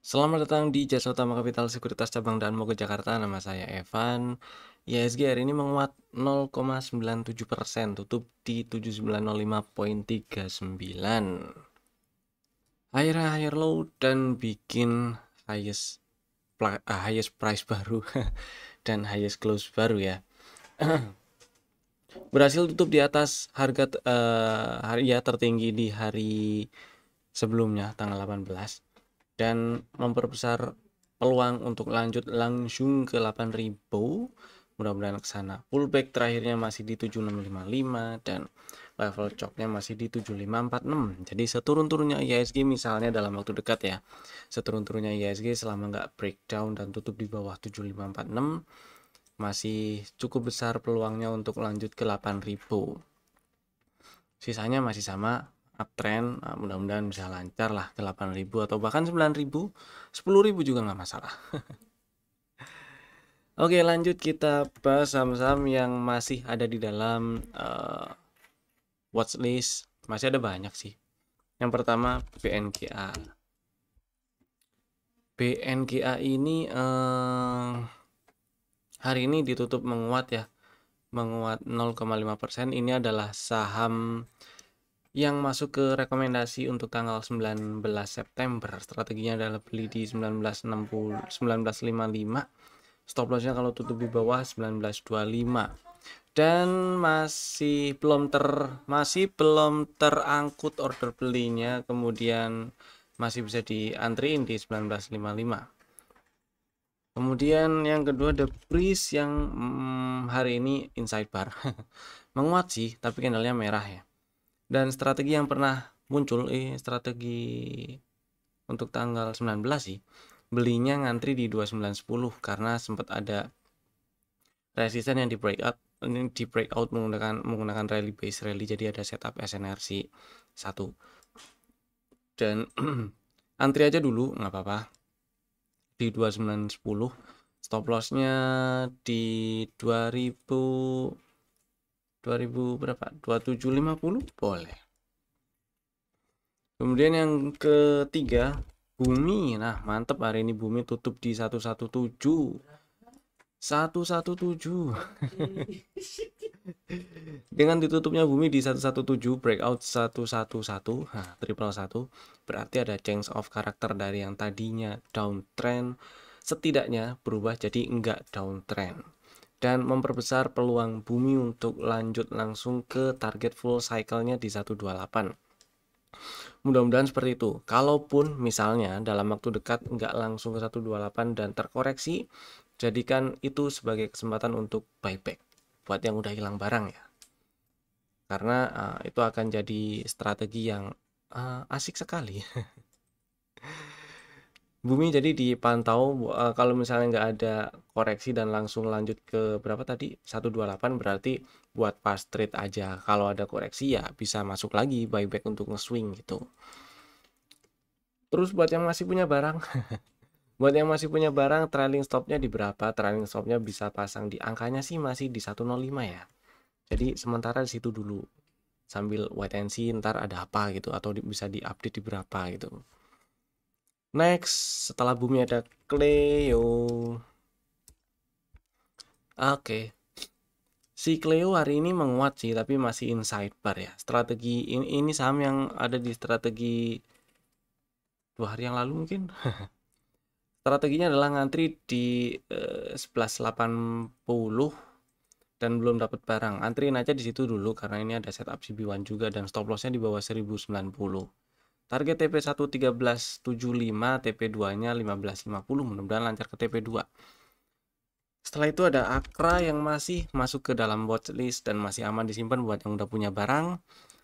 Selamat datang di Jasa Utama Kapital Sekuritas Cabang Dan Mogot Jakarta. Nama saya Evan. IHSG hari ini menguat 0,97%, tutup di 7905,39. Higher low dan bikin highest price baru dan highest close baru ya. Berhasil tutup di atas harga hari ya tertinggi di hari sebelumnya tanggal 18 dan memperbesar peluang untuk lanjut langsung ke 8.000. Mudah-mudahan ke sana. Pullback terakhirnya masih di 7655 dan level chopnya masih di 7546. Jadi seturun-turunnya IHSG misalnya dalam waktu dekat ya. Seturun-turunnya IHSG selama nggak breakdown dan tutup di bawah 7546 masih cukup besar peluangnya untuk lanjut ke 8.000. Sisanya masih sama uptrend, mudah-mudahan bisa lancar lah ke 8.000 atau bahkan 9.000, 10.000 juga nggak masalah. Oke, lanjut kita bahas saham-saham yang masih ada di dalam watchlist. Masih ada banyak sih. Yang pertama BNKA. BNKA ini hari ini ditutup menguat ya, menguat 0,5%. Ini adalah saham yang masuk ke rekomendasi untuk tanggal 19 September. Strateginya adalah beli di 1955. Stop lossnya kalau tutup di bawah 1925. Dan masih belum terangkut order belinya, kemudian masih bisa diantriin di 1955. Kemudian yang kedua The Breeze yang hari ini inside bar. Menguat sih, tapi candlenya merah ya. Dan strategi yang pernah muncul strategi untuk tanggal 19 sih, belinya ngantri di 2910 karena sempat ada resisten yang di breakout menggunakan rally base rally, jadi ada setup SNRC 1 dan antri aja dulu nggak apa-apa di 2910. Stop lossnya di 2000 berapa, 2750 boleh. Kemudian yang ketiga Bumi. Nah mantep, hari ini Bumi tutup di 117 dengan ditutupnya Bumi di 117, breakout 111, nah, triple 1, berarti ada change of karakter dari yang tadinya downtrend setidaknya berubah jadi enggak downtrend dan memperbesar peluang Bumi untuk lanjut langsung ke target full cycle-nya di 128. Mudah-mudahan seperti itu. Kalaupun misalnya dalam waktu dekat nggak langsung ke 128 dan terkoreksi, jadikan itu sebagai kesempatan untuk buyback buat yang udah hilang barang ya. Karena itu akan jadi strategi yang asik sekali. Bumi jadi dipantau, kalau misalnya nggak ada koreksi dan langsung lanjut ke berapa tadi 128, berarti buat pas trade aja. Kalau ada koreksi ya bisa masuk lagi buyback untuk nge-swing gitu. Terus buat yang masih punya barang buat yang masih punya barang, trailing stopnya di berapa? Trailing stopnya bisa pasang di angkanya sih masih di 105 ya. Jadi sementara di situ dulu sambil wait and see ntar ada apa gitu, atau bisa diupdate di berapa gitu. Next, setelah Bumi ada Cleo. Oke. Si Cleo hari ini menguat sih, tapi masih inside bar ya. Strategi ini saham yang ada di strategi 2 hari yang lalu mungkin. Strateginya adalah ngantri di 1180 dan belum dapat barang. Antriin aja di situ dulu karena ini ada setup CB1 juga dan stop lossnya di bawah 1090. Target TP 1 1375, TP2-nya 1550, mudah-mudahan lancar ke TP2. Setelah itu ada Akra yang masih masuk ke dalam watchlist dan masih aman disimpan buat yang udah punya barang.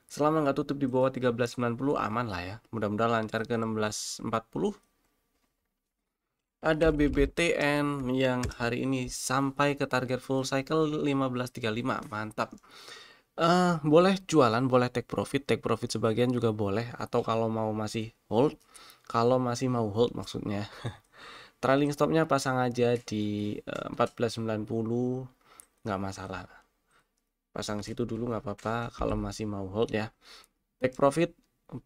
Selama nggak tutup di bawah 1390 aman lah ya. Mudah-mudahan lancar ke 1640. Ada BBTN yang hari ini sampai ke target full cycle 1535. Mantap. Boleh jualan, boleh take profit sebagian juga boleh, atau kalau mau masih hold, maksudnya. Trailing stopnya pasang aja di 1490, nggak masalah. Pasang situ dulu nggak apa-apa kalau masih mau hold ya. Take profit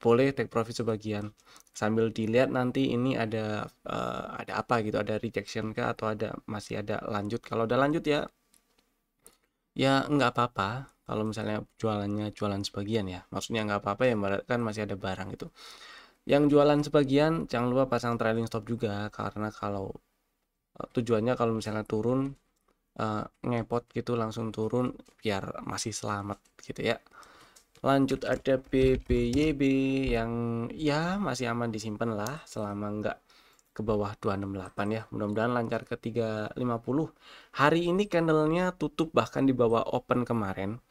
boleh take profit sebagian sambil dilihat nanti ini ada apa gitu, ada rejection kah atau masih ada lanjut. Kalau ada lanjut ya nggak apa-apa. Kalau misalnya jualannya jualan sebagian ya, maksudnya nggak apa-apa ya, kan masih ada barang gitu. Yang jualan sebagian jangan lupa pasang trailing stop juga, karena kalau tujuannya kalau misalnya turun ngepot gitu langsung turun biar masih selamat gitu ya. Lanjut ada BBYB yang ya masih aman disimpan lah selama nggak ke bawah 268 ya. Mudah-mudahan lancar ke 350. Hari ini candlenya tutup bahkan di bawah open kemarin.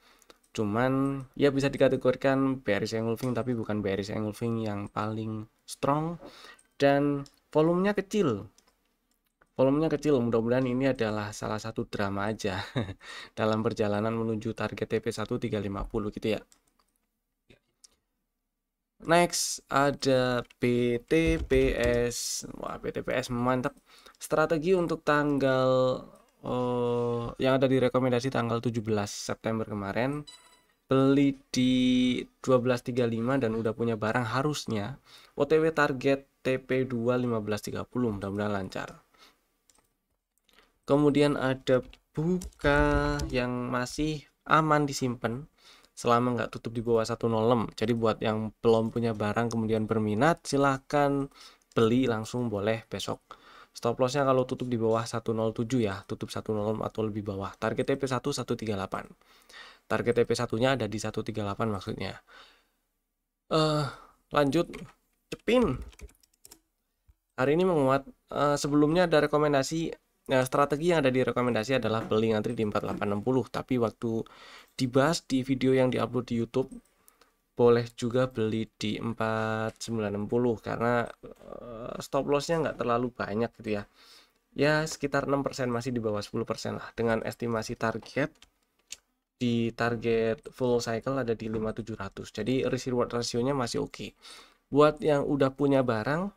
Cuman ya bisa dikategorikan bearish engulfing, tapi bukan bearish engulfing yang paling strong, dan volumenya kecil. Mudah-mudahan ini adalah salah satu drama aja dalam perjalanan menuju target TP1 350 gitu ya. Next ada BTPS. Wah, BTPS mantap. Strategi untuk tanggal yang ada di rekomendasi tanggal 17 September kemarin, beli di 12.35 dan udah punya barang harusnya OTW target TP2 15.30, mudah-mudahan lancar. Kemudian ada buka yang masih aman disimpan selama nggak tutup di bawah 106. Jadi buat yang belum punya barang kemudian berminat, silahkan beli langsung boleh besok. Stop lossnya kalau tutup di bawah 107 ya, tutup 106 atau lebih bawah. Target TP1 138. Target TP1-nya ada di 138 maksudnya. Lanjut Cepin. Hari ini menguat. Sebelumnya ada rekomendasi. Nah, strategi yang ada di rekomendasi adalah beli ngantri di 4860, tapi waktu dibahas di video yang diupload di YouTube, boleh juga beli di 4960 karena stop lossnya nggak terlalu banyak gitu ya. Ya sekitar 6%, masih di bawah 10% lah, dengan estimasi target di target full cycle ada di 5700. Jadi risk reward rasionya masih oke. Buat yang udah punya barang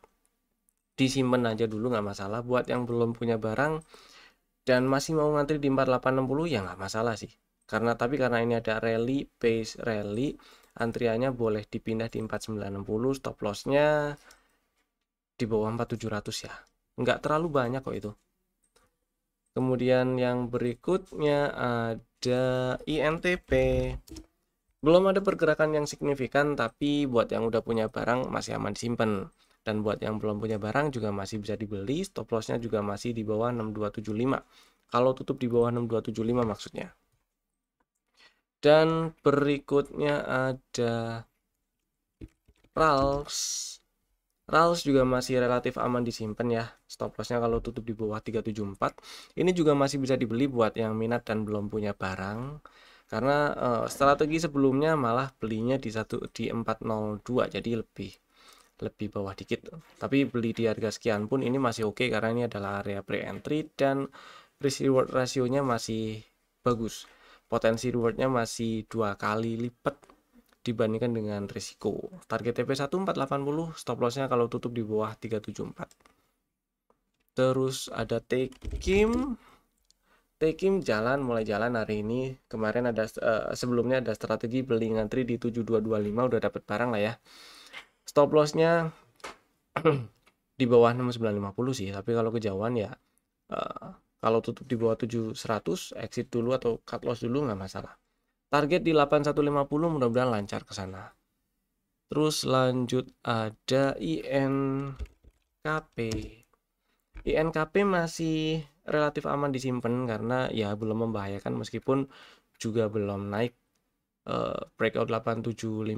disimpan aja dulu nggak masalah. Buat yang belum punya barang dan masih mau ngantri di 4860 ya nggak masalah sih. Karena ini ada rally, base rally, antriannya boleh dipindah di 4960, stop lossnya di bawah 4700 ya. Nggak terlalu banyak kok itu. Kemudian yang berikutnya ada INTP. Belum ada pergerakan yang signifikan, tapi buat yang udah punya barang masih aman disimpan. Dan buat yang belum punya barang juga masih bisa dibeli, stop lossnya juga masih di bawah 6275. Kalau tutup di bawah 6275 maksudnya. Dan berikutnya ada RALS. RALS juga masih relatif aman disimpan ya. Stop lossnya kalau tutup di bawah 374. Ini juga masih bisa dibeli buat yang minat dan belum punya barang. Karena strategi sebelumnya malah belinya di 402, jadi lebih bawah dikit. Tapi beli di harga sekian pun ini masih oke karena ini adalah area pre-entry dan risk reward rasionya masih bagus. Potensi rewardnya masih 2 kali lipat dibandingkan dengan risiko. Target TP1 480, stop lossnya kalau tutup di bawah 374. Terus ada Tekim. Tekim mulai jalan hari ini. Kemarin ada sebelumnya ada strategi beli ngantri di 7225, udah dapat barang lah ya. Stop lossnya di bawah 6950 sih, tapi kalau kejauhan ya kalau tutup di bawah 7100 exit dulu atau cut loss dulu nggak masalah. Target di 8150, mudah-mudahan lancar ke sana. Terus lanjut ada INKP. INKP masih relatif aman disimpan karena ya belum membahayakan meskipun juga belum naik. Breakout 8750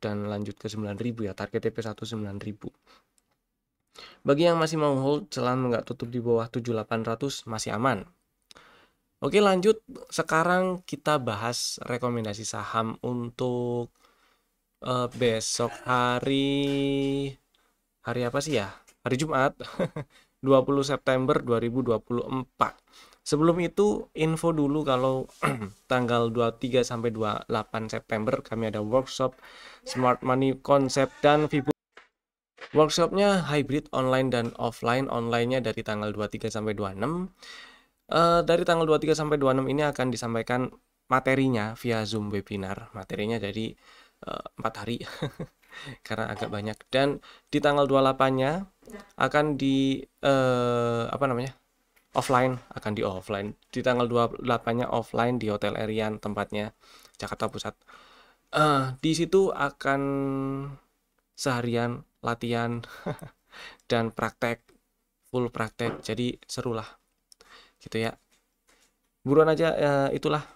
dan lanjut ke 9000 ya, target TP1 9000. Bagi yang masih mau hold selama nggak tutup di bawah 7800 masih aman. Oke, lanjut. Sekarang kita bahas rekomendasi saham untuk besok hari apa sih ya? Hari Jumat 20 September 2024. Sebelum itu info dulu kalau tanggal 23 sampai 28 September kami ada workshop Smart Money Konsep dan Vibu. Workshopnya hybrid online dan offline. Onlinenya dari tanggal 23 sampai 26. Dari tanggal 23 sampai 26 ini akan disampaikan materinya via Zoom webinar. Materinya jadi 4 hari. karena agak banyak. Dan di tanggal 28-nya akan di apa namanya? Offline, akan di offline. Di tanggal 28-nya offline di Hotel Erian tempatnya Jakarta Pusat. Di situ akan seharian latihan dan praktek, full praktek. Jadi seru lah gitu ya. Buruan aja itulah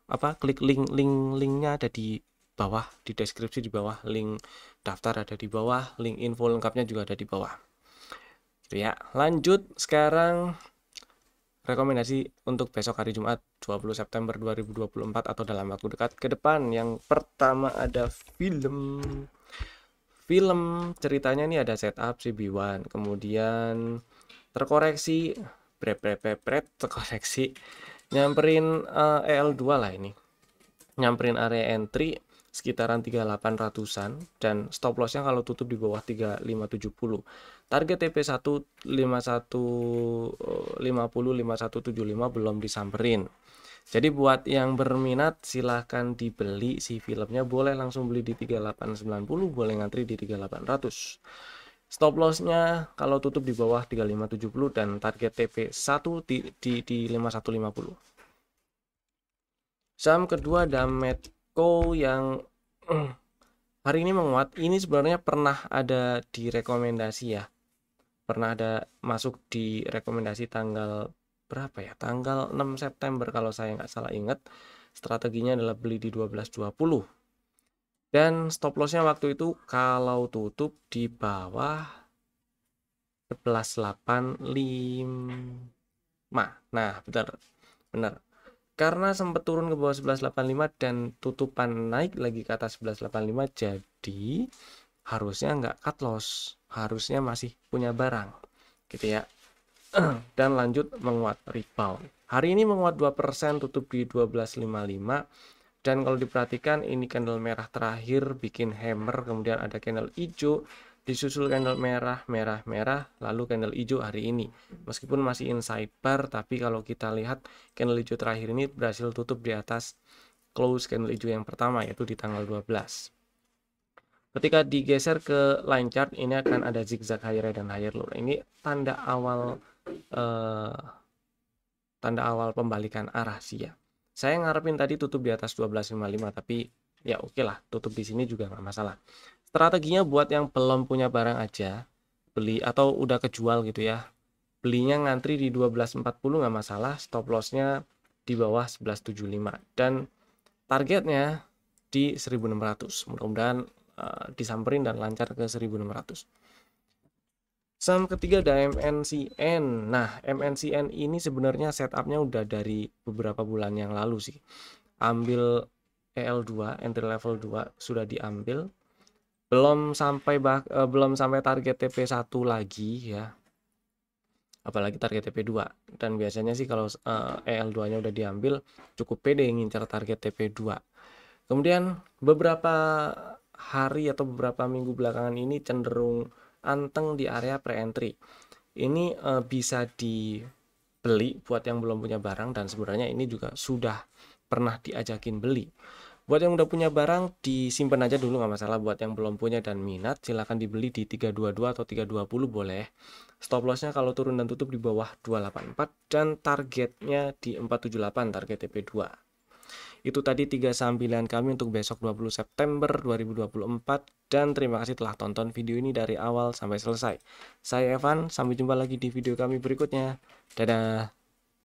apa, klik linknya ada di bawah, di deskripsi di bawah, link daftar ada di bawah, link info lengkapnya juga ada di bawah gitu ya. Lanjut sekarang rekomendasi untuk besok hari Jumat 20 September 2024 atau dalam waktu dekat ke depan. Yang pertama ada film ceritanya nih ada setup CB1, kemudian terkoreksi terkoreksi nyamperin EL2 lah, ini nyamperin area entry sekitaran 3800-an dan stop lossnya kalau tutup di bawah 3570. Target TP1 5150 5175 belum disamperin. Jadi buat yang berminat silahkan dibeli si filmnya, boleh langsung beli di 3890, boleh ngantri di 3800. Stop lossnya kalau tutup di bawah 3570 dan target TP1 di 5150. Saham kedua ada Medco yang hari ini menguat. Ini sebenarnya pernah ada di rekomendasi ya. Pernah ada masuk di rekomendasi tanggal berapa ya? Tanggal 6 September kalau saya nggak salah ingat. Strateginya adalah beli di 1220. Dan stop lossnya waktu itu kalau tutup di bawah 1185. Nah, benar. Karena sempat turun ke bawah 1185 dan tutupan naik lagi ke atas 1185, jadi harusnya nggak cut loss, harusnya masih punya barang gitu ya. Dan lanjut menguat, rebound. Hari ini menguat 2%, tutup di 1255. Dan kalau diperhatikan ini candle merah terakhir bikin hammer, kemudian ada candle hijau, disusul candle merah, lalu candle hijau hari ini. Meskipun masih inside bar, tapi kalau kita lihat candle hijau terakhir ini berhasil tutup di atas close candle hijau yang pertama, yaitu di tanggal 12. Ketika digeser ke line chart, ini akan ada zigzag higher dan higher low. Ini tanda awal pembalikan arah sih ya. Saya ngarepin tadi tutup di atas 1255, tapi ya oke lah, tutup di sini juga nggak masalah. Strateginya buat yang belum punya barang aja, beli atau udah kejual gitu ya, belinya ngantri di 1240 nggak masalah, stop lossnya di bawah 1175 dan targetnya di 1600. Mudah-mudahan disamperin dan lancar ke 1600. Saham ketiga ada MNCN. Nah, MNCN ini sebenarnya setupnya udah dari beberapa bulan yang lalu sih. Ambil EL2, entry level 2 sudah diambil. Belum sampai target TP1 lagi ya. Apalagi target TP2. Dan biasanya sih kalau EL2-nya udah diambil, cukup pede ngincar target TP2. Kemudian beberapa hari atau beberapa minggu belakangan ini cenderung anteng di area pre-entry. Ini bisa dibeli buat yang belum punya barang, dan sebenarnya ini juga sudah pernah diajakin beli. Buat yang udah punya barang disimpan aja dulu nggak masalah. Buat yang belum punya dan minat silahkan dibeli di 322 atau 320 boleh. Stop lossnya kalau turun dan tutup di bawah 284 dan targetnya di 478, target TP2. Itu tadi 3 saham pilihan kami untuk besok 20 September 2024 dan terima kasih telah tonton video ini dari awal sampai selesai. Saya Evan, sampai jumpa lagi di video kami berikutnya. Dadah.